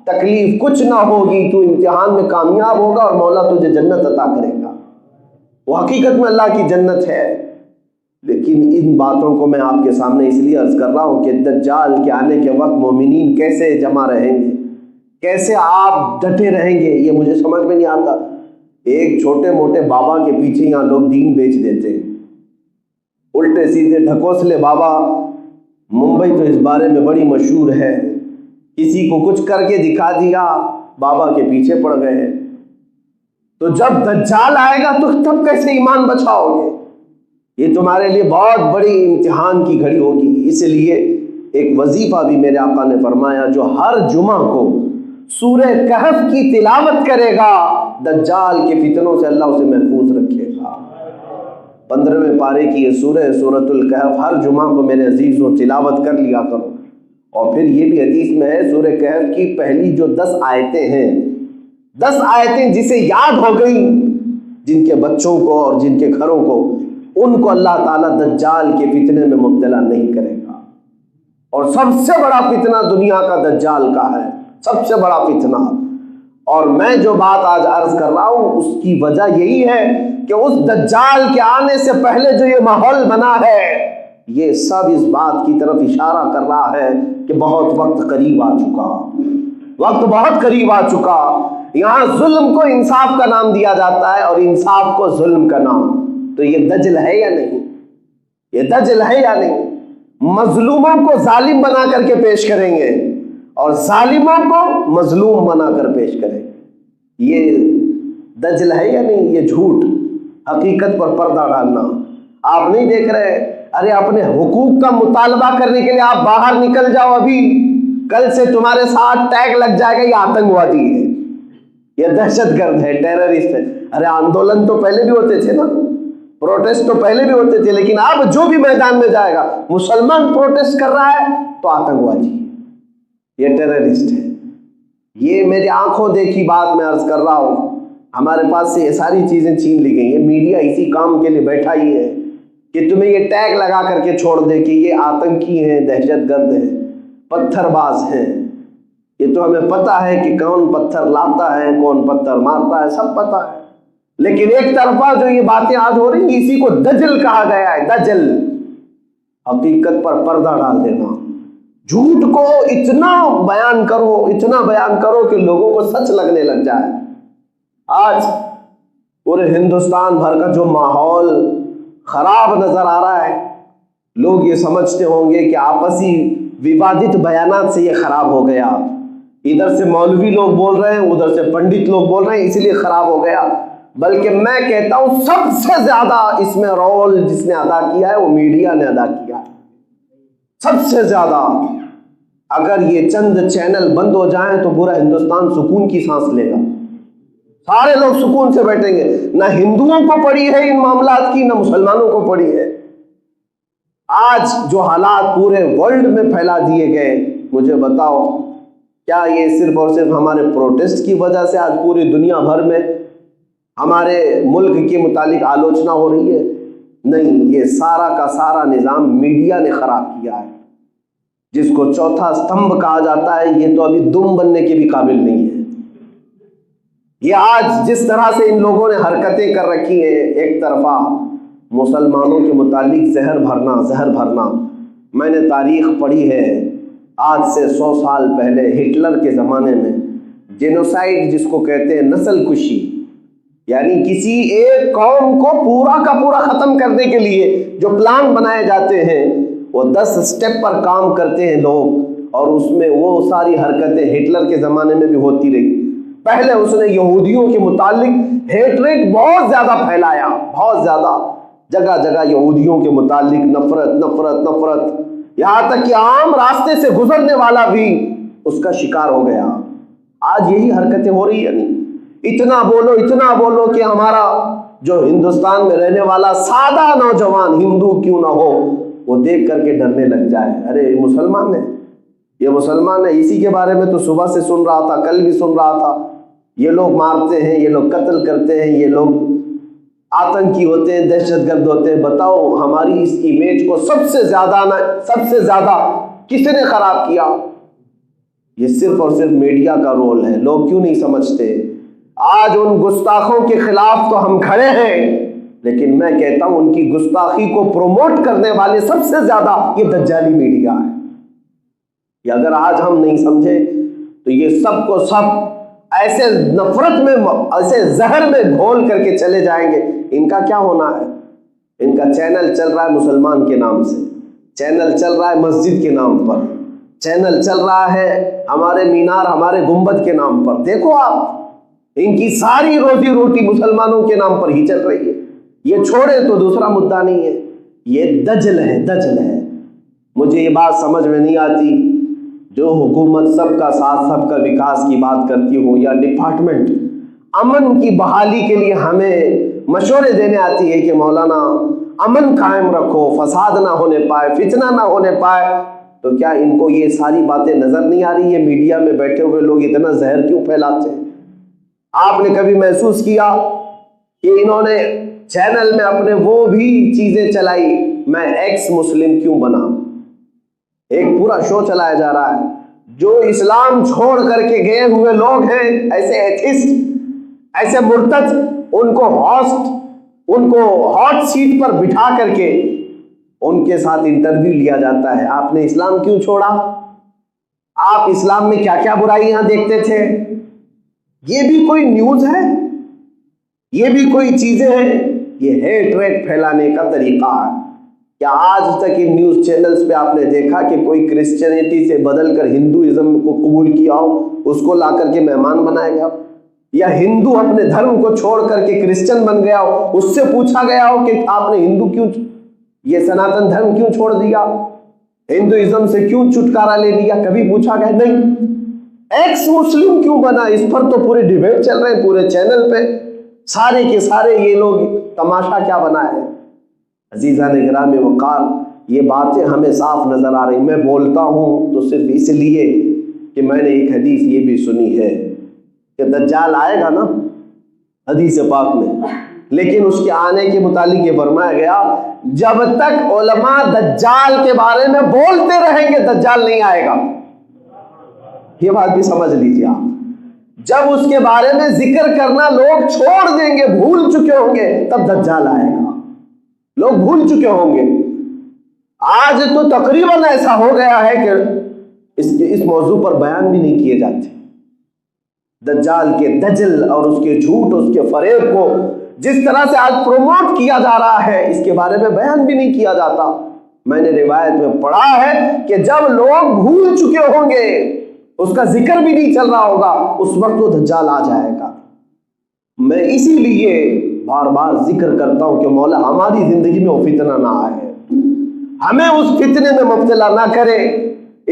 تکلیف کچھ نہ ہوگی، تو امتحان میں کامیاب ہوگا اور مولا تجھے جنت عطا کرے گا، وہ حقیقت میں اللہ کی جنت ہے۔ لیکن ان باتوں کو میں آپ کے سامنے اس لیے عرض کر رہا ہوں کہ دجال کے آنے کے وقت مومنین کیسے جمع رہیں گے، کیسے آپ ڈٹے رہیں گے، یہ مجھے سمجھ میں نہیں آتا۔ ایک چھوٹے موٹے بابا کے پیچھے یہاں لوگ دین بیچ دیتے ہیں، الٹے سیدھے ڈھکوسلے بابا۔ ممبئی تو اس بارے میں بڑی مشہور ہے، کسی کو کچھ کر کے دکھا دیا، بابا کے پیچھے پڑ گئے۔ تو جب دجال آئے گا تو تب کیسے ایمان بچاؤ گے؟ یہ تمہارے لیے بہت بڑی امتحان کی گھڑی ہوگی۔ اس لیے ایک وظیفہ بھی میرے آقا نے فرمایا، جو ہر جمعہ کو سورہ کہف کی تلاوت کرے گا دجال کے فتنوں سے اللہ اسے محفوظ رکھے گا۔ 15ویں پارے کی یہ سورۃ الکہف ہر جمعہ کو میرے عزیزوں تلاوت کر لیا کرو۔ اور پھر یہ بھی حدیث میں ہے سورہ کہف کی پہلی جو 10 آیتیں ہیں، 10 آیتیں جسے یاد ہو گئی، جن کے بچوں کو اور جن کے گھروں کو، ان کو اللہ تعالیٰ دجال کے فتنے میں مبتلا نہیں کرے گا۔ اور سب سے بڑا فتنہ دنیا کا دجال کا ہے، سب سے بڑا فتنہ۔ اور میں جو بات آج عرض کر رہا ہوں اس کی وجہ یہی ہے کہ اس دجال کے آنے سے پہلے جو یہ ماحول بنا ہے، یہ سب اس بات کی طرف اشارہ کر رہا ہے کہ بہت وقت قریب آ چکا، وقت بہت قریب آ چکا۔ یہاں ظلم کو انصاف کا نام دیا جاتا ہے اور انصاف کو ظلم کا نام۔ تو یہ دجل ہے یا نہیں؟ یہ دجل ہے یا نہیں؟ مظلوموں کو ظالم بنا کر کے پیش کریں گے اور ظالموں کو مظلوم بنا کر پیش کریں گے۔ یہ دجل ہے یا نہیں؟ یہ جھوٹ، حقیقت پر پردہ ڈالنا۔ آپ نہیں دیکھ رہے، ارے اپنے حقوق کا مطالبہ کرنے کے لیے آپ باہر نکل جاؤ، ابھی کل سے تمہارے ساتھ ٹیگ لگ جائے گا، یہ آتنکوادی ہے، یہ دہشت گرد ہے، ٹیررسٹ ہے۔ ارے آندولن تو پہلے بھی ہوتے تھے نا، پروٹیسٹ تو پہلے بھی ہوتے تھے، لیکن اب جو بھی میدان میں جائے گا، مسلمان پروٹیسٹ کر رہا ہے تو آتنکوادی ہے، یہ ٹیررسٹ ہے۔ یہ میری آنکھوں دیکھی بات میں عرض کر رہا ہوں۔ ہمارے پاس سے یہ ساری چیزیں چھین لی گئی ہیں، میڈیا اسی کام کے لیے بیٹھا ہی ہے کہ تمہیں یہ ٹیگ لگا کر کے چھوڑ دے کہ یہ آتنکی ہیں، دہشت گرد ہیں، پتھر باز ہیں۔ یہ تو ہمیں پتہ ہے کہ کون پتھر لاتا ہے، کون پتھر مارتا ہے، سب پتہ ہے۔ لیکن ایک طرفہ جو یہ باتیں آج ہو رہی ہیں، اسی کو دجل کہا گیا ہے، دجل، حقیقت پر پردہ ڈال دینا۔ جھوٹ کو اتنا بیان کرو کہ لوگوں کو سچ لگنے لگ جائے۔ آج پورے ہندوستان بھر کا جو ماحول خراب نظر آ رہا ہے، لوگ یہ سمجھتے ہوں گے کہ آپسی ووادت بیانات سے یہ خراب ہو گیا، ادھر سے مولوی لوگ بول رہے ہیں، ادھر سے پنڈت لوگ بول رہے ہیں، اس لیے خراب ہو گیا۔ بلکہ میں کہتا ہوں سب سے زیادہ اس میں رول جس نے ادا کیا ہے وہ میڈیا نے ادا کیا ہے، سب سے زیادہ۔ اگر یہ چند چینل بند ہو جائیں تو پورا ہندوستان سکون کی سانس لے گا، سارے لوگ سکون سے بیٹھیں گے۔ نہ ہندوؤں کو پڑی ہے ان معاملات کی، نہ مسلمانوں کو پڑی ہے۔ آج جو حالات پورے ورلڈ میں پھیلا دیے گئے، مجھے بتاؤ کیا یہ صرف اور صرف ہمارے پروٹیسٹ کی وجہ سے آج پوری دنیا بھر میں ہمارے ملک کے متعلق آلوچنا ہو رہی ہے؟ نہیں، یہ سارا کا سارا نظام میڈیا نے خراب کیا ہے۔ جس کو چوتھا استمبھ کہا جاتا ہے، یہ تو ابھی دم بننے کے بھی قابل نہیں ہے۔ یہ آج جس طرح سے ان لوگوں نے حرکتیں کر رکھی ہیں، ایک طرفہ مسلمانوں کے متعلق زہر بھرنا۔ میں نے تاریخ پڑھی ہے، آج سے 100 سال پہلے ہٹلر کے زمانے میں جینوسائیڈ جس کو کہتے ہیں، نسل کشی، یعنی کسی ایک قوم کو پورا کا پورا ختم کرنے کے لیے جو پلان بنائے جاتے ہیں، وہ 10 سٹیپ پر کام کرتے ہیں لوگ، اور اس میں وہ ساری حرکتیں ہٹلر کے زمانے میں بھی ہوتی رہی۔ پہلے اس نے یہودیوں کے متعلق ہیٹریٹ بہت زیادہ پھیلایا، بہت زیادہ، جگہ جگہ یہودیوں کے متعلق نفرت، یہاں تک کہ عام راستے سے گزرنے والا بھی اس کا شکار ہو گیا۔ آج یہی حرکتیں ہو رہی ہیں۔ اتنا بولو کہ ہمارا جو ہندوستان میں رہنے والا سادہ نوجوان ہندو کیوں نہ ہو، وہ دیکھ کر کے ڈرنے لگ جائے، ارے یہ مسلمان ہے، اسی کے بارے میں تو صبح سے سن رہا تھا، کل بھی سن رہا تھا، یہ لوگ مارتے ہیں، یہ لوگ قتل کرتے ہیں، یہ لوگ آتنکی ہوتے ہیں، دہشت گرد ہوتے ہیں۔ بتاؤ ہماری اس امیج کو سب سے زیادہ کس نے خراب کیا؟ یہ صرف اور صرف میڈیا کا رول ہے۔ لوگ کیوں نہیں سمجھتے؟ آج ان گستاخوں کے خلاف تو ہم کھڑے ہیں، لیکن میں کہتا ہوں ان کی گستاخی کو پروموٹ کرنے والے سب سے زیادہ یہ دجالی میڈیا ہے۔ یہ اگر آج ہم نہیں سمجھے تو یہ سب کو سب ایسے نفرت میں، ایسے زہر میں گھول کر کے چلے جائیں گے۔ ان کا کیا ہونا ہے؟ ان کا چینل چل رہا ہے مسلمان کے نام سے، چینل چل رہا ہے مسجد کے نام پر، چینل چل رہا ہے ہمارے مینار، ہمارے گنبد کے نام پر۔ دیکھو آپ، ان کی ساری روزی روٹی مسلمانوں کے نام پر ہی چل رہی ہے۔ یہ چھوڑے تو دوسرا مدعا نہیں ہے، یہ دجل ہے۔ مجھے یہ بات سمجھ میں نہیں آتی، جو حکومت سب کا ساتھ سب کا وکاس کی بات کرتی ہو، یا ڈپارٹمنٹ امن کی بحالی کے لیے ہمیں مشورے دینے آتی ہے کہ مولانا امن قائم رکھو، فساد نہ ہونے پائے، فتنہ نہ ہونے پائے، تو کیا ان کو یہ ساری باتیں نظر نہیں آ رہی ہے؟ میڈیا میں بیٹھے ہوئے لوگ اتنا زہر کیوں پھیلاتے ہیں؟ آپ نے کبھی محسوس کیا کہ انہوں نے چینل میں اپنے وہ بھی چیزیں چلائی، میں ایکس مسلم کیوں بنا؟ ایک پورا شو چلایا جا رہا ہے۔ جو اسلام چھوڑ کر کے گئے ہوئے لوگ ہیں، ایسے ایتھسٹ، ایسے مرتد، ان کو ہاٹ سیٹ پر بٹھا کر کے ان کے ساتھ انٹرویو لیا جاتا ہے۔ آپ نے اسلام کیوں چھوڑا؟ آپ اسلام میں کیا کیا برائیاں دیکھتے تھے؟ یہ بھی کوئی نیوز ہے؟ یہ بھی کوئی چیزیں ہیں؟ یہ ہیٹ ریٹ پھیلانے کا طریقہ ہے۔ کیا آج تک ان نیوز چینلز پہ آپ نے دیکھا کہ کوئی کرسچینٹی سے بدل کر ہندوازم کو قبول کیا ہو، اس کو لا کر کے مہمان بنایا گیا ہو؟ یا ہندو اپنے دھرم کو چھوڑ کر کے کرسچن بن گیا ہو، اس سے پوچھا گیا ہو کہ آپ نے ہندو کیوں، یہ سناتن دھرم کیوں چھوڑ دیا، ہندوازم سے کیوں چھٹکارا لے لیا؟ کبھی پوچھا گیا نہیں۔ ایکس مسلم کیوں بنا؟ اس پر تو پورے ڈیبیٹ چل رہے ہیں پورے چینل پہ، سارے کے سارے یہ لوگ تماشا کیا بنا ہے۔ عزیزان گرامی وقار، یہ باتیں ہمیں صاف نظر آ رہی۔ میں بولتا ہوں تو صرف اس لیے کہ میں نے ایک حدیث یہ بھی سنی ہے کہ دجال آئے گا نا حدیث پاک میں، لیکن اس کے آنے کے متعلق یہ فرمایا گیا جب تک علماء دجال کے بارے میں بولتے رہیں گے دجال نہیں آئے گا۔ یہ بات بھی سمجھ لیجیے آپ، جب اس کے بارے میں ذکر کرنا لوگ چھوڑ دیں گے، بھول چکے ہوں گے، تب دجال آئے گا۔ لوگ بھول چکے ہوں گے۔ آج تو تقریباً ایسا ہو گیا ہے کہ اس موضوع پر بیان بھی نہیں کیے جاتے۔ دجال کے دجل اور اس کے جھوٹ، اس کے فریب کو جس طرح سے آج پروموٹ کیا جا رہا ہے، اس کے بارے میں بیان بھی نہیں کیا جاتا۔ میں نے روایت میں پڑھا ہے کہ جب لوگ بھول چکے ہوں گے، اس کا ذکر بھی نہیں چل رہا ہوگا، اس وقت وہ دجال آ جائے گا۔ میں اسی لیے بار بار ذکر کرتا ہوں کہ مولا ہماری زندگی میں وہ فتنہ نہ آئے، ہمیں اس فتنے میں مبتلا نہ کرے،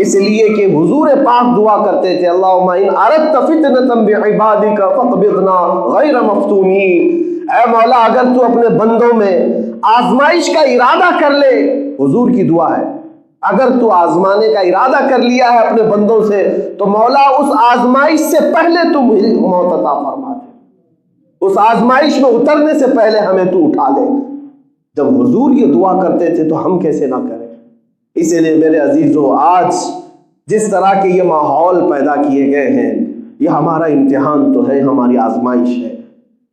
اس لیے کہ حضور پاک دعا کرتے تھے اللہم ان اردت فتنۃ بعبادک فاقبضنا غیر مفتونین۔ اے مولا اگر تو اپنے بندوں میں آزمائش کا ارادہ کر لے، حضور کی دعا ہے، اگر تو آزمانے کا ارادہ کر لیا ہے اپنے بندوں سے تو مولا اس آزمائش سے پہلے تو مجھے موت عطا فرما دے، اس آزمائش میں اترنے سے پہلے ہمیں تو اٹھا لے۔ جب حضور یہ دعا کرتے تھے تو ہم کیسے نہ کریں؟ اسی لیے میرے عزیزوں، آج جس طرح کے یہ ماحول پیدا کیے گئے ہیں، یہ ہمارا امتحان تو ہے، ہماری آزمائش ہے،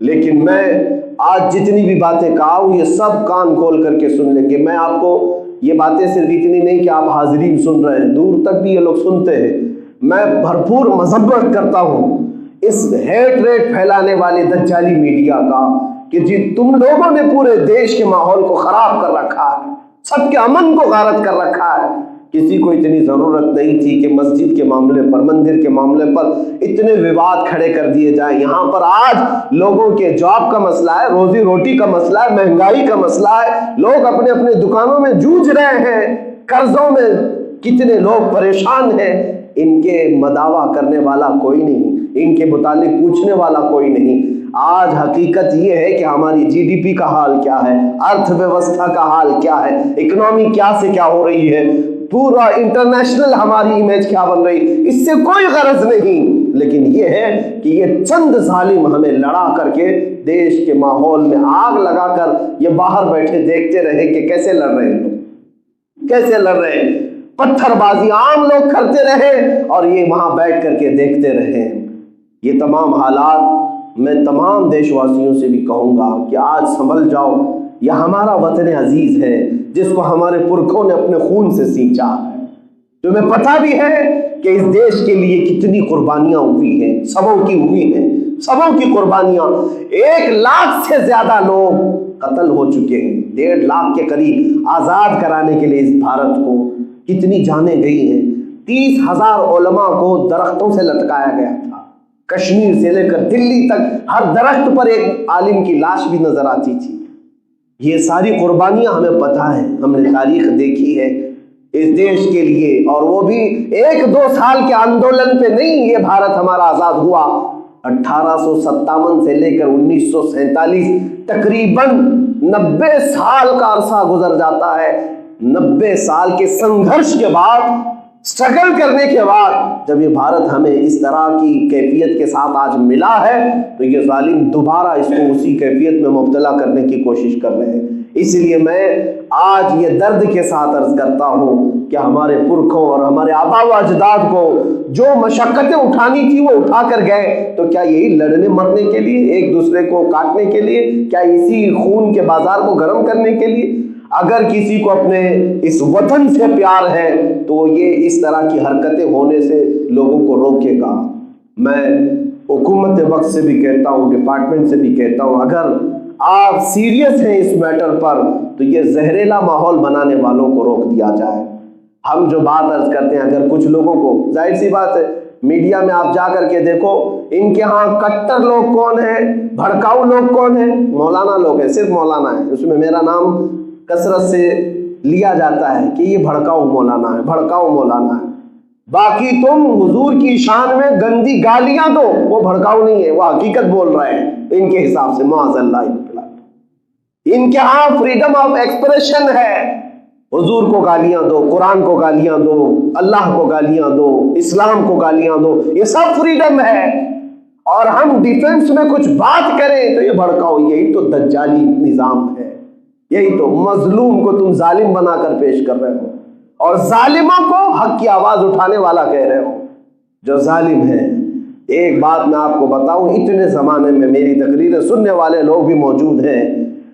لیکن میں آج جتنی بھی باتیں کہا ہوں یہ سب کان کھول کر کے سن لیں گے۔ میں آپ کو یہ باتیں صرف اتنی نہیں کہ آپ حاضرین سن رہے ہیں، دور تک بھی یہ لوگ سنتے ہیں۔ میں بھرپور مذمت کرتا ہوں اس ہیٹ ریٹ پھیلانے والے دجالی میڈیا کا کہ جی تم لوگوں نے پورے دیش کے ماحول کو خراب کر رکھا ہے، سب کے امن کو غارت کر رکھا ہے۔ کسی کو اتنی ضرورت نہیں تھی کہ مسجد کے معاملے پر، مندر کے معاملے پر اتنے وواد کھڑے کر دیے جائیں۔ یہاں پر آج لوگوں کے جاب کا مسئلہ ہے، روزی روٹی کا مسئلہ ہے، مہنگائی کا مسئلہ ہے، لوگ اپنے اپنے دکانوں میں جوجھ رہے ہیں، قرضوں میں کتنے لوگ پریشان ہیں۔ ان کے مداوا کرنے والا کوئی نہیں، ان کے متعلق پوچھنے والا کوئی نہیں۔ آج حقیقت یہ ہے کہ ہماری جی ڈی پی کا حال کیا ہے، ارتھ ویوستھا کا حال کیا ہے، اکنامی کیا سے کیا ہو رہی ہے، پورا انٹرنیشنل ہماری امیج کیا بن رہی، اس سے کوئی غرض نہیں، لیکن یہ ہے کہ یہ چند ظالم ہمیں لڑا کر کے دیش کے ماحول میں آگ لگا کر یہ باہر بیٹھے دیکھتے رہے کہ کیسے لڑ رہے ہیں لوگ، کیسے لڑ رہے ہیں، پتھر بازی عام لوگ کرتے رہے اور یہ وہاں بیٹھ کر کے دیکھتے رہے۔ یہ تمام حالات میں تمام دیش واسیوں سے بھی کہوں گا کہ آج سنبھل جاؤ، یہ ہمارا وطن عزیز ہے جس کو ہمارے پرکھوں نے اپنے خون سے سینچا ہے۔ تمہیں پتہ بھی ہے کہ اس دیش کے لیے کتنی قربانیاں ہوئی ہیں، سبوں کی ہوئی ہیں، سبوں کی قربانیاں۔ 1 لاکھ سے زیادہ لوگ قتل ہو چکے ہیں، 1.5 لاکھ کے قریب آزاد کرانے کے لیے اس بھارت کو کتنی جانیں گئی ہیں۔ 30,000 علماء کو درختوں سے لٹکایا گیا تھا، کشمیر سے لے کر دلی تک ہر درخت پر ایک عالم کی لاش بھی نظر آتی تھی۔ یہ ساری قربانیاں ہمیں پتہ ہے، ہم نے تاریخ دیکھی ہے اس دیش کے لیے، اور وہ بھی 1-2 سال کے آندولن پہ نہیں یہ بھارت ہمارا آزاد ہوا۔ 1857 سے لے کر 1947 تقریباً 90 سال کا عرصہ گزر جاتا ہے۔ 90 سال کے سنگھرش کے بعد، سٹرگل کرنے کے بعد جب یہ بھارت ہمیں اس طرح کی کیفیت کے ساتھ آج ملا ہے تو یہ ظالم دوبارہ اس کو اسی کیفیت میں مبتلا کرنے کی کوشش کر رہے ہیں۔ اس لیے میں آج یہ درد کے ساتھ عرض کرتا ہوں کہ ہمارے پرکھوں اور ہمارے آبا و اجداد کو جو مشقتیں اٹھانی تھی وہ اٹھا کر گئے، تو کیا یہی لڑنے مرنے کے لیے، ایک دوسرے کو کاٹنے کے لیے، کیا اسی خون کے بازار کو گرم کرنے کے لیے؟ اگر کسی کو اپنے اس وطن سے پیار ہے تو یہ اس طرح کی حرکتیں ہونے سے لوگوں کو روکے گا۔ میں حکومت وقت سے بھی کہتا ہوں، ڈپارٹمنٹ سے بھی کہتا ہوں، اگر آپ سیریس ہیں اس میٹر پر تو یہ زہریلا ماحول بنانے والوں کو روک دیا جائے۔ ہم جو بات عرض کرتے ہیں، اگر کچھ لوگوں کو، ظاہر سی بات ہے میڈیا میں آپ جا کر کے دیکھو ان کے ہاں کٹر لوگ کون ہیں، بھڑکاؤ لوگ کون ہیں، مولانا لوگ ہیں، صرف مولانا ہے، اس میں میرا نام کثرت سے لیا جاتا ہے کہ یہ بھڑکاؤ مولانا ہے، بھڑکاؤ مولانا ہے۔ باقی تم حضور کی شان میں گندی گالیاں دو، وہ بھڑکاؤ نہیں ہے، وہ حقیقت بول رہے ہیں ان کے حساب سے، معاذ اللہ۔ ان کے ہاں فریڈم آف ایکسپریشن ہے، حضور کو گالیاں دو، قرآن کو گالیاں دو، اللہ کو گالیاں دو، اسلام کو گالیاں دو، یہ سب فریڈم ہے۔ اور ہم ڈیفنس میں کچھ بات کریں تو یہ بھڑکاؤ، یہی تو دجالی نظام ہے، یہی تو مظلوم کو تم ظالم بنا کر پیش کر رہے ہو اور ظالموں کو حق کی آواز اٹھانے والا کہہ رہے ہو جو ظالم ہے۔ ایک بات میں آپ کو بتاؤں، اتنے زمانے میں میری تقریریں سننے والے لوگ بھی موجود ہیں،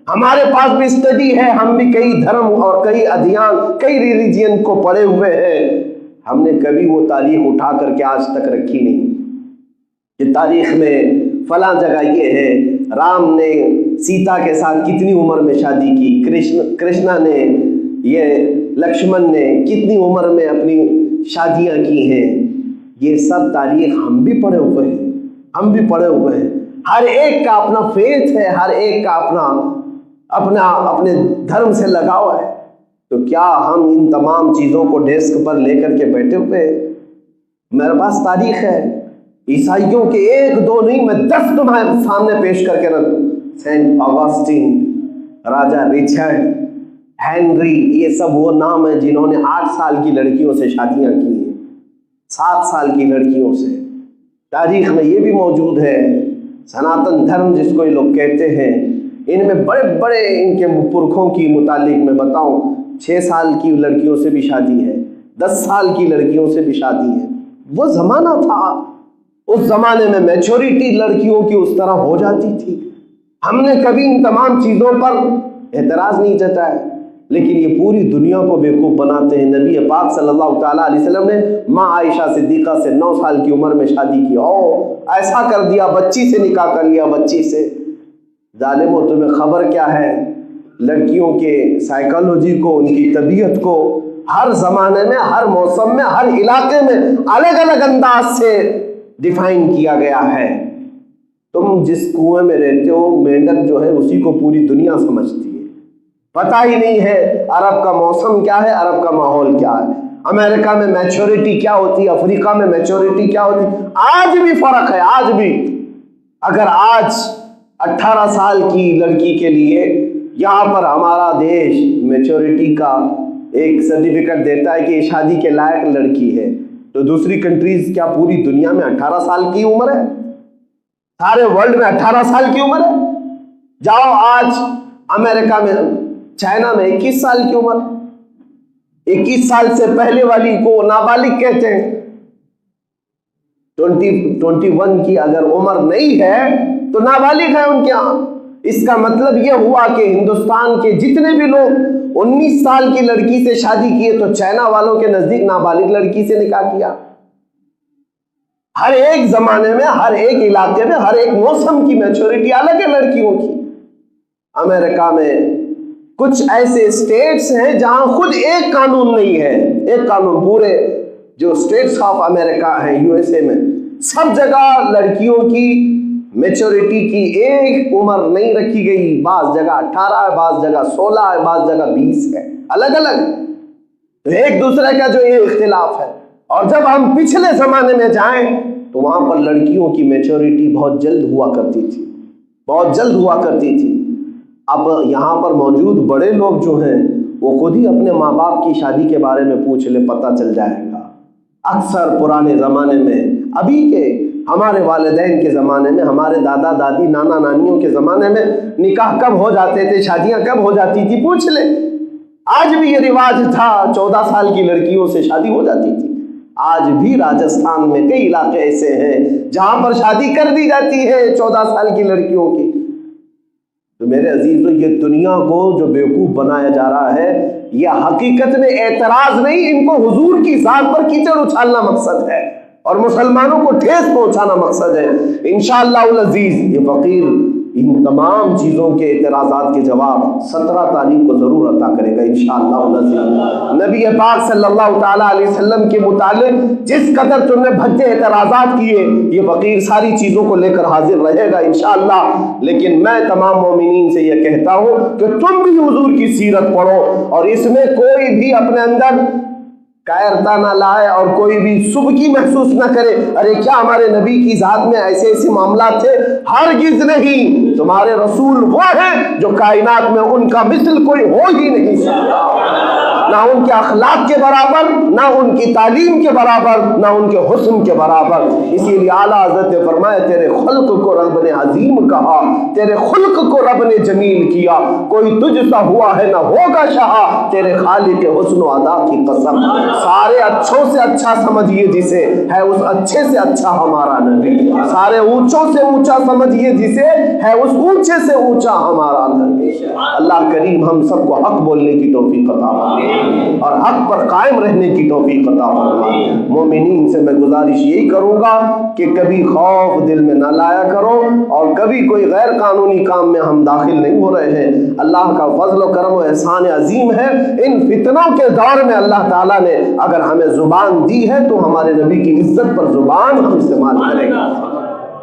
ہمارے پاس بھی اسٹڈی ہے، ہم بھی کئی دھرم اور کئی ادیان، کئی ریلیجین کو پڑھے ہوئے ہیں، ہم نے کبھی وہ تاریخ اٹھا کر کے آج تک رکھی نہیں کہ تاریخ میں فلاں جگہ یہ ہے، رام نے سیتا کے ساتھ کتنی عمر میں شادی کی، کرشنا نے، یہ لکشمن نے کتنی عمر میں اپنی شادیاں کی ہیں۔ یہ سب تاریخ ہم بھی پڑھے ہوئے ہیں، ہم بھی پڑھے ہوئے ہیں۔ ہر ایک کا اپنا فیتھ ہے، ہر ایک کا اپنے دھرم سے لگاؤ ہے، تو کیا ہم ان تمام چیزوں کو ڈیسک پر لے کر کے بیٹھے ہوئے؟ میرے پاس تاریخ ہے، عیسائیوں کے 1-2 نہیں، میں 10 تمہارے سامنے پیش کر کے رکھوں۔ سینٹ آگسٹین، راجا رچرڈ، ہینری، یہ سب وہ نام ہیں جنہوں نے 8 سال کی لڑکیوں سے شادیاں کی ہیں، 7 سال کی لڑکیوں سے۔ تاریخ میں یہ بھی موجود ہے۔ سناتن دھرم جس کو یہ لوگ کہتے ہیں، ان میں بڑے بڑے ان کے پرکھوں کی متعلق میں بتاؤں 6 سال کی لڑکیوں سے بھی شادی ہے، 10 سال کی لڑکیوں سے بھی شادی ہے۔ وہ زمانہ تھا، اس زمانے میں میچورٹی لڑکیوں کی اس طرح ہو جاتی تھی۔ ہم نے کبھی ان تمام چیزوں پر اعتراض نہیں جتایا، لیکن یہ پوری دنیا کو بیوقوف بناتے ہیں۔ نبی پاک صلی اللہ تعالیٰ علیہ وسلم نے ماں عائشہ صدیقہ سے 9 سال کی عمر میں شادی کی، ایسا کر دیا، بچی سے نکاح کر لیا، بچی سے۔ ظالموں، تمہیں خبر کیا ہے لڑکیوں کے سائیکالوجی کو، ان کی طبیعت کو ہر زمانے میں، ہر موسم میں، ہر علاقے میں الگ الگ انداز سے ڈیفائن کیا گیا ہے۔ تم جس کنویں میں رہتے ہو، مینڈک جو ہے اسی کو پوری دنیا سمجھتی ہے، پتہ ہی نہیں ہے عرب کا موسم کیا ہے، عرب کا ماحول کیا ہے، امریکہ میں میچورٹی کیا ہوتی ہے، افریقہ میں میچورٹی کیا ہوتی ہے۔ آج بھی فرق ہے، آج بھی اگر آج 18 سال کی لڑکی کے لیے یہاں پر ہمارا دیش میچورٹی کا ایک سرٹیفکیٹ دیتا ہے کہ یہ شادی کے لائق لڑکی ہے، تو دوسری کنٹریز کیا پوری دنیا میں 18 سال کی عمر ہے؟ سارے ورلڈ میں 18 سال کی عمر ہے؟ جاؤ آج امریکہ میں، چائنا میں 21 سال کی عمر، 21 سال سے پہلے والی کو نابالغ کہتے ہیں۔ 21 کی اگر عمر نہیں ہے تو نابالغ ہے ان کے ہاں۔ اس کا مطلب یہ ہوا کہ ہندوستان کے جتنے بھی لوگ 19 سال کی لڑکی سے شادی کیے تو چائنا والوں کے نزدیک نابالغ لڑکی سے نکاح کیا۔ ہر ایک زمانے میں، ہر ایک علاقے میں، ہر ایک موسم کی میچورٹی الگ ہے لڑکیوں کی۔ امریکہ میں کچھ ایسے اسٹیٹس ہیں جہاں خود ایک قانون نہیں ہے، ایک قانون پورے جو اسٹیٹس آف امریکہ ہیں، USA میں سب جگہ لڑکیوں کی میچورٹی کی ایک عمر نہیں رکھی گئی۔ بعض جگہ 18 ہے، بعض جگہ 16 ہے، بعض جگہ 20 ہے، الگ الگ، تو ایک دوسرے کا جو یہ اختلاف ہے۔ اور جب ہم پچھلے زمانے میں جائیں تو وہاں پر لڑکیوں کی میچورٹی بہت جلد ہوا کرتی تھی، بہت جلد ہوا کرتی تھی۔ اب یہاں پر موجود بڑے لوگ جو ہیں وہ خود ہی اپنے ماں باپ کی شادی کے بارے میں پوچھ لے، پتہ چل جائے گا۔ اکثر پرانے زمانے میں، ابھی کے ہمارے والدین کے زمانے میں، ہمارے دادا دادی نانا نانیوں کے زمانے میں نکاح کب ہو جاتے تھے، شادیاں کب ہو جاتی تھی، پوچھ لے۔ آج بھی یہ رواج تھا، 14 سال کی لڑکیوں سے شادی ہو جاتی تھی۔ آج بھی راجستھان میں کئی علاقے ایسے ہیں جہاں پر شادی کر دی جاتی ہے 14 سال کی لڑکیوں کی۔ تو میرے عزیزو، یہ دنیا کو جو بیوقوف بنایا جا رہا ہے، یہ حقیقت میں اعتراض نہیں، ان کو حضور کی ذات پر کیچڑ اچھالنا مقصد ہے اور مسلمانوں کو ٹھیس پہنچانا مقصد ہے۔ انشاءاللہ العزیز یہ فقیر ان تمام چیزوں کے اعتراضات کے جواب 17 تاریخ کو ضرور عطا کرے گا انشاءاللہ العزیز۔ نبی پاک صلی اللہ تعالیٰ علیہ وسلم کے متعلق جس قدر تم نے بھدے اعتراضات کیے، یہ فقیر ساری چیزوں کو لے کر حاضر رہے گا انشاءاللہ۔ لیکن میں تمام مومنین سے یہ کہتا ہوں کہ تم بھی حضور کی سیرت پڑھو اور اس میں کوئی بھی اپنے اندر کائرتا نہ لائے اور کوئی بھی سبکی محسوس نہ کرے، ارے کیا ہمارے نبی کی ذات میں ایسے ایسے معاملات تھے؟ ہرگز نہیں، تمہارے رسول وہ ہیں جو کائنات میں ان کا مثل کوئی ہو ہی نہیں سکتا، نہ ان کے اخلاق کے برابر، نہ ان کی تعلیم کے برابر، نہ ان کے حسن کے برابر۔ اسی لیے اعلیٰ حضرت نے فرمایا تیرے خلق کو رب نے عظیم کہا، تیرے خلق کو رب نے جمیل کیا، کوئی تجھ سا ہوا ہے نہ ہوگا شہا، تیرے خالق حسن و ادا کی قسم۔ سارے اچھوں سے اچھا سمجھیے جسے، ہے اس اچھے سے اچھا ہمارا نبی۔ سارے اونچوں سے اونچا سمجھیے جسے، ہے اس اونچے سے اونچا ہمارا نبی۔ اللہ کریم ہم سب کو حق بولنے کی توفیق عطا فرمائے اور حق پر قائم رہنے کی توفیق عطا فرمائے۔ مومنین سے میں گزارش یہی کروں گا کہ کبھی خوف دل میں نہ لایا کرو اور کبھی کوئی غیر قانونی کام میں ہم داخل نہیں ہو رہے ہیں۔ اللہ کا فضل و کرم و احسان عظیم ہے، ان فتنوں کے دور میں اللہ تعالیٰ نے اگر ہمیں زبان دی ہے تو ہمارے نبی کی عزت پر زبان ہم استعمال کریں گے۔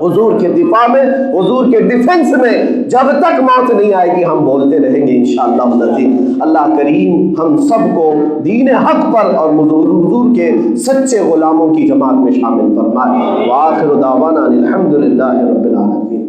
حضور کے دفاع میں، حضور کے ڈیفنس میں جب تک موت نہیں آئے گی ہم بولتے رہیں گے انشاءاللہ العزیز۔ اللہ کریم ہم سب کو دین حق پر اور حضور کے سچے غلاموں کی جماعت میں شامل فرمائے۔ وآخر دعوانا الحمدللہ رب العالمین۔